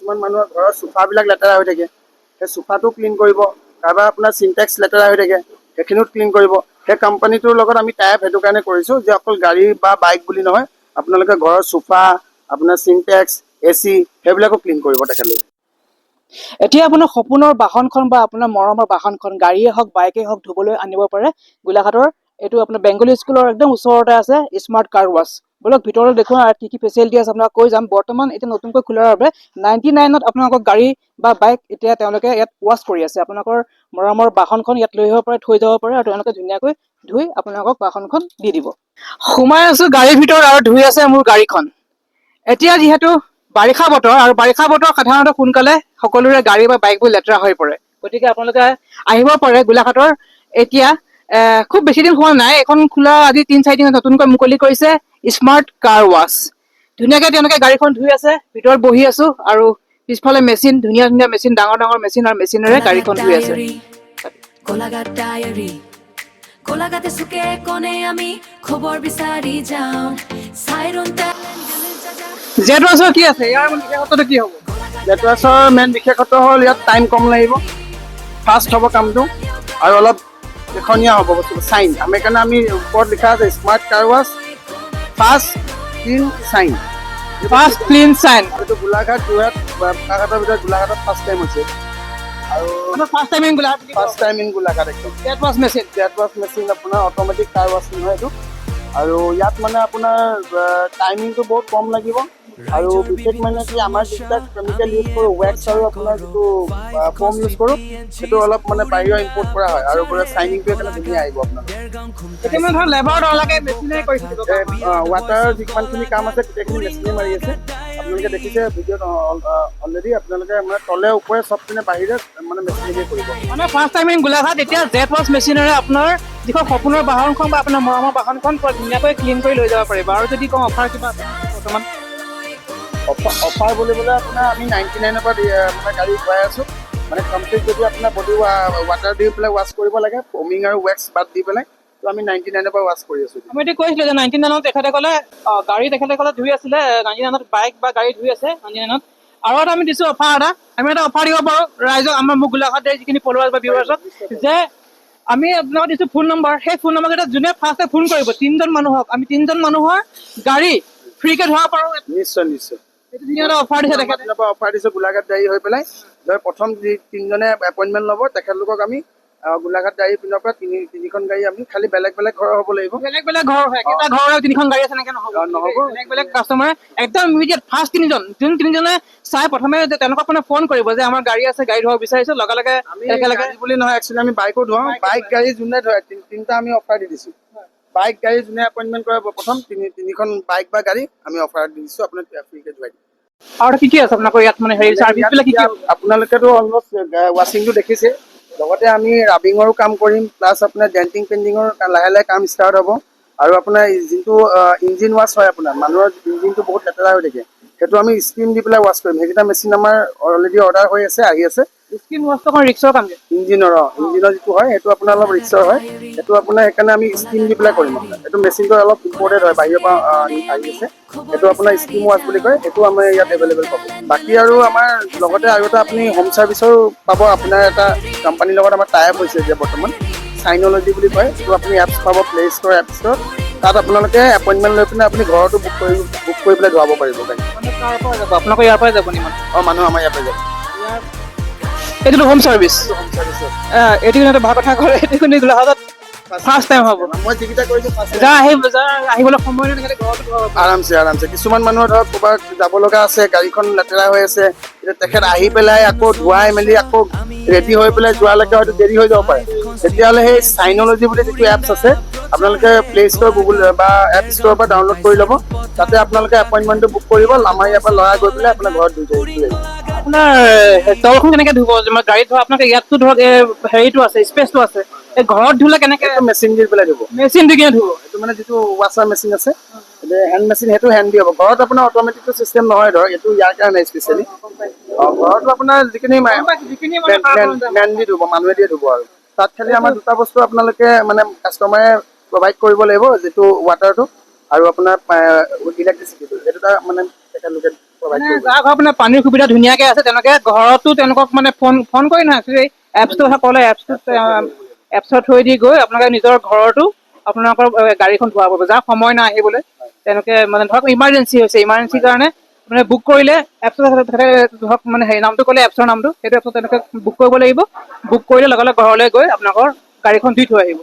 কিছুমান মানুহৰ ঘৰৰ সোফাবিলাক লেতেৰা হৈ থাকে, সেই সোফাটো ক্লিন কৰিব। কাৰোবাৰ আপোনাৰ চিনটেক্স লেতেৰা হৈ থাকে, সেইখিনিও ক্লিন কৰিব। সেই কোম্পানীটোৰ লগত আমি টাই আপ সেইটো কাৰণে কৰিছোঁ যে অকল গাড়ী বা বাইক বুলি নহয়, আপোনালোকে ঘৰৰ সোফা, আপোনাৰ চিনটেক্স, AC সেইবিলাকো ক্লিন কৰিব তেখেতলোকে। এতিয়া আপোনাৰ সপোনৰ বাহনখন বা আপোনাৰ মৰমৰ বাহনখন গাড়ীয়ে হওক বাইকেই হওক ধুবলৈ আনিব পাৰে গোলাঘাটৰ এইটো আপোনাৰ বেংগলী স্কুলৰ একদম ওচৰতে আছে স্মাৰ্ট কাৰ ৱাছ। বলক ভিতৰত দেখুৱা কি কি ফেচিলিটি আছে আপোনাক কৈ যাম। বৰ্তমান এতিয়া নতুনকৈ খোলাৰ বাবে 99ত আপোনালোকৰ গাড়ী বা বাইক এতিয়া তেওঁলোকে ইয়াত ৱাছ কৰি আছে। আপোনালোকৰ মৰমৰ বাহনখন ইয়াত লৈ আহিব পাৰে, থৈ যাব পাৰে আৰু তেওঁলোকে ধুনীয়াকৈ ধুই আপোনালোকক বাহনখন দি দিব। সোমাই আছো গাড়ীৰ ভিতৰত আৰু ধুই আছে মোৰ গাড়ীখন। এতিয়া যিহেতু বাৰিষা বতৰ আৰু বাৰিষা বতৰ সাধাৰণতে সোনকালে সকলোৰে গাড়ী বা বাইকবোৰ লেতেৰা হৈ পৰে, গতিকে আপোনালোকে আহিব পাৰে গোলাঘাটৰ। এতিয়া খুব বেছি দিন হোৱা নাই, এখন খোলা আজি 3-4 দিন নতুনকৈ মুকলি কৰিছে স্মাৰ্ট কাৰ ৱাছ। ধুনীয়াকে তেওঁলোকে গাড়ীখন ধুই আছে, ভিতৰত বহি আছো আৰু পিছফালে মেচিন, ধুনীয়া ধুনীয়া মেচিন, ডাঙৰ ডাঙৰ মেচিন আৰু মেচিনেৰে গাড়ীখন ধুই আছে। গোলাঘাট ডায়েৰী, গোলাঘাটে চুকে কোণে আমি খবৰ বিচাৰি যাওঁ। জেড ৱাছৰ কি আছে, ইয়াৰ বিশেষত্বটো কি হ'ব? জেড ৱাছৰ মেইন বিশেষত্ব হ'ল ইয়াত টাইম কম লাগিব, ফাষ্ট হ'ব কামটো আৰু অলপ দেখনীয়া হ'ব বস্তুটো চাইন। আমি সেইকাৰণে আমি ওপৰত লিখা আছে smart car wash fast clean shine. Fast clean shine. এইটো গোলাঘাট যোৰহাট গোলাঘাটৰ ভিতৰত গোলাঘাটত ফাৰ্ষ্ট টাইম হৈছে আৰু first time in Golaghat, first time in Golaghat একদম। Z wash machine, Z wash machine আপোনাৰ অট'মেটিক কাৰ ৱাছিং হয় এইটো। আৰু ইয়াত মানে আপোনাৰ টাইমিংটো বহুত কম লাগিব আৰু বিশেষ মানে কি আমাৰ যিবিলাক কেমিকেল ইউজ কৰোঁ ৱেক্স আৰু আপোনাৰ যিটো ফোম ইউজ কৰোঁ সেইটো অলপ মানে বাহিৰৰ ইম্পৰ্ট কৰা হয় আৰু পুৰা চাইনিংটো সেইকাৰণে ধুনীয়া আহিব আপোনাৰ। এতিয়া মানে ধৰক লেবাৰ নালাগে, মেচিনে কৰিছে। ৱাটাৰৰ যিমানখিনি কাম আছে গোটেইখিনি মেচিনে মাৰি আছে। আপোনালোকে দেখিছে ভিডিঅ'ত অলৰেডি, আপোনালোকে মানে তলে ওপৰে চব পিনে বাহিৰে মানে মেচিনেৰে কৰিব। মানে ফাৰ্ষ্ট টাইম ইন গোলাঘাট এতিয়া জেড ৱাছ মেচিনেৰে আপোনাৰ যিখন সপোনৰ বাহনখন বা আপোনাৰ মৰমৰ বাহনখন ধুনীয়াকৈ ক্লিন কৰি লৈ যাব পাৰিব। আৰু যদি কওঁ অফাৰ কিবা আছে বৰ্তমান? অফাৰ বুলিবলৈ আপোনাৰ আমি 99ৰ পৰা মানে গাড়ী ঘূৰাই আছোঁ। মানে কমপ্লিট যদি আপোনাৰ বডি ৱাটাৰ দি পেলাই ৱাছ কৰিব লাগে, ফমিং আৰু ৱেক্স বাদ দি পেলাই, তো আমি 99ৰ পৰা ৱাছ কৰি আছোঁ। আমি এতিয়া কৈছিলোঁ যে 99ত তেখেতে ক'লে গাড়ী তেখেতে ক'লে ধুই আছিলে, 99ত বাইক বা গাড়ী ধুই আছে 99ত। আৰু এটা আমি দিছোঁ অফাৰ এটা, আমি এটা অফাৰ দিব পাৰোঁ ৰাইজক, আমাৰ মোক গোলাঘাটৰ যিখিনি ফলোৱাৰ্ছ বা ভিউৱাৰ্ছক, যে আমি আপোনাক দিছোঁ ফোন নম্বৰ। সেই ফোন নম্বৰকেইটা যোনে ফাৰ্ষ্টে ফোন কৰিব 3জন মানুহক আমি 3জন মানুহৰ গাড়ী ফ্ৰীকে ধোৱাব পাৰোঁ। নিশ্চয় নিশ্চয় অফাৰ দিছে তেখেতে। অফাৰ দিছে গোলাঘাট ডায়েৰী হৈ পেলাই। ধৰ প্ৰথম যি 3জনে এপইণ্টমেণ্ট ল'ব তেখেতলোকক আমি গোলাঘাট ডায়েৰী পিনৰ পৰা তিনিখন গাড়ী আমি খালি বেলেগ বেলেগ ঘৰৰ হ'ব লাগিব। বেলেগ বেলেগ ঘৰ হয়, এটা ঘৰৰ 3খন গাড়ী আছে, এনেকে নহ'ব। বেলেগ বেলেগ কাষ্টমাৰে একদম ইমিডিয়েট ফাৰ্ষ্ট 3জন, যোন 3জনে চাই প্ৰথমে যে তেওঁলোকক মানে ফোন কৰিব যে আমাৰ গাড়ী আছে, গাড়ী ধোৱাব বিচাৰিছোঁ, লগে লগে আমি গাড়ী বুলি নহয়, একচুৱেলি আমি বাইকো ধোৱাওঁ। বাইক গাড়ী যোনে ধৰে 3টা আমি অফাৰ দি দিছোঁ। বাইক গাড়ী যোনে এপইণ্টমেণ্ট কৰে প্ৰথম তিনিখন বাইক বা গাড়ী আমি অফাৰ দি দিছোঁ, আপোনাক ফ্ৰীকে ধুৱাই দিম। আৰু কি কি আছে আপোনালোকৰ ইয়াত মানে হেৰি চাৰ্ভিছবিলাক কি কি? আপোনালোকেতো অলমষ্ট ৱাশ্বিংটো দেখিছে, লগতে আমি ৰাবিঙৰো কাম কৰিম, প্লাছ আপোনাৰ ডেণ্টিং পেইণ্টিঙৰ লাহে লাহে কাম ষ্টাৰ্ট হ'ব। আৰু আপোনাৰ যোনটো ইঞ্জিন ৱাছ হয়, আপোনাৰ মানুহৰ ইঞ্জিনটো বহুত লেতেৰা হৈ থাকে, সেইটো আমি ষ্টিম দি পেলাই ৱাছ কৰিম। সেইকেইটা মেচিন আমাৰ অলৰেডি অৰ্ডাৰ হৈ আছে, আহি আছে। স্কিন ৱাছটো অকণ ৰিক্সৰ কাম। ইঞ্জিনৰ যিটো হয় সেইটো আপোনাৰ অলপ ৰিক্সৰ হয়, সেইটো আপোনাৰ সেইকাৰণে আমি ষ্টিম দি পেলাই কৰিম। আপোনাৰ এইটো মেচিনটো অলপ ইম্পৰ্টেড হয়, বাহিৰৰ পৰা আহি আছে। সেইটো আপোনাৰ ষ্টিম ৱাছ বুলি কয়, সেইটো আমাৰ ইয়াত এভেইলেবল পাব। বাকী আৰু আমাৰ লগতে আৰু এটা আপুনি হোম ছাৰ্ভিচৰো পাব। আপোনাৰ এটা কোম্পানীৰ লগত আমাৰ টাই আপ হৈছে যে বৰ্তমান চাইন'লজি বুলি কয়, সেইটো আপুনি এপছ পাব প্লে ষ্ট'ৰ, এপ ষ্ট'ৰ। তাত আপোনালোকে এপইণ্টমেণ্ট লৈ পিনে আপুনি ঘৰতো বুক কৰি পেলাই ধোৱাব পাৰিব গাড়ী। আপোনালোকৰ ইয়াৰ পৰাই যাব নিমান? মানুহ আমাৰ ইয়াৰ পৰা যাব। এইটোতো হোম ছাৰ্ভিচ। এইটো কিন্তু ভাল কথা কৰে, এইটো কিন্তু গোলাঘাটত ফাৰ্ষ্ট টাইম হ'ব। মই যিকেইটা কৰিছোঁ আহিবলৈ সময় নাই, তেখেতে ঘৰতো ধোৱাব পাৰে। আৰামছে। কিছুমান মানুহৰ ধৰক ক'ৰবাত যাব লগা আছে, গাড়ীখন লেতেৰা হৈ আছে, এতিয়া তেখেত আহি পেলাই আকৌ ধুৱাই মেলি আকৌ ৰেডি হৈ পেলাই যোৱালৈকে হয়তো দেৰি হৈ যাব পাৰে। তেতিয়াহ'লে সেই চাইন'লজি বুলি যিটো এপছ আছে, আপোনালোকে প্লে ষ্ট'ৰ, গুগল বা এপ ষ্ট'ৰৰ পৰা ডাউনলোড কৰি ল'ব। তাতে আপোনালোকে এপইণ্টমেণ্টটো বুক কৰিব, আমাৰ ইয়াৰ পৰা ল'ৰা গৈ পেলাই আপোনাৰ ঘৰত দি থৈ আহিব। আপোনাৰ তলখন কেনেকে ধুব? গাড়ীত ধৰক আপোনালোকে ইয়াততো ধৰক হেৰিটো আছে, স্পেচটো আছে, এই ঘৰত ধুলে কেনেকে? মেচিন দি পেলাই ধুব। মেচিন দি কিনে ধুব? এইটো মানে যিটো ৱাশ্বাৰ মেচিন আছে, হেণ্ড মেচিন, সেইটো হেণ্ড দি হ'ব। ঘৰত আপোনাৰ অট'মেটিকটো চিষ্টেম নহয়, ধৰক এইটো ইয়াৰ কাৰণে স্পেচিয়েলি। ঘৰতো আপোনাৰ যিখিনি মেন দি ধুব, মানুহে দিয়ে ধুব। আৰু তাত খালি আমাৰ দুটা বস্তু আপোনালোকে মানে কাষ্টমাৰে প্ৰভাইড কৰিব লাগিব, যিটো ৱাটাৰটো আৰু আপোনাৰ ইলেক্ট্ৰিচিটিটো, এই দুটা মানে তেখেতলোকে প্ৰভাইড মানে কৰিব। যাৰ ঘৰত মানে পানীৰ সুবিধা ধুনীয়াকে আছে তেওঁলোকে ঘৰতো তেওঁলোকক মানে ফোন কৰি নহয় একচুৱেলি এপছটো কথা ক'লে এপছৰ থ্ৰুৱে দি গৈ আপোনালোকে নিজৰ ঘৰতো আপোনালোকৰ গাড়ীখন ধোৱা পাব। যাৰ সময় নাই আহিবলৈ তেওঁলোকে মানে ধৰক ইমাৰ্জেঞ্চি হৈছে, ইমাৰ্জেঞ্চিৰ কাৰণে মানে বুক কৰিলে এপছৰ ধৰক মানে হেৰি নামটো ক'লে এপছৰ নামটো, সেইটো এপছত তেওঁলোকে বুক কৰিব লাগিব। বুক কৰিলে লগে লগে ঘৰলৈ গৈ আপোনালোকৰ গাড়ীখন দি থৈ আহিব।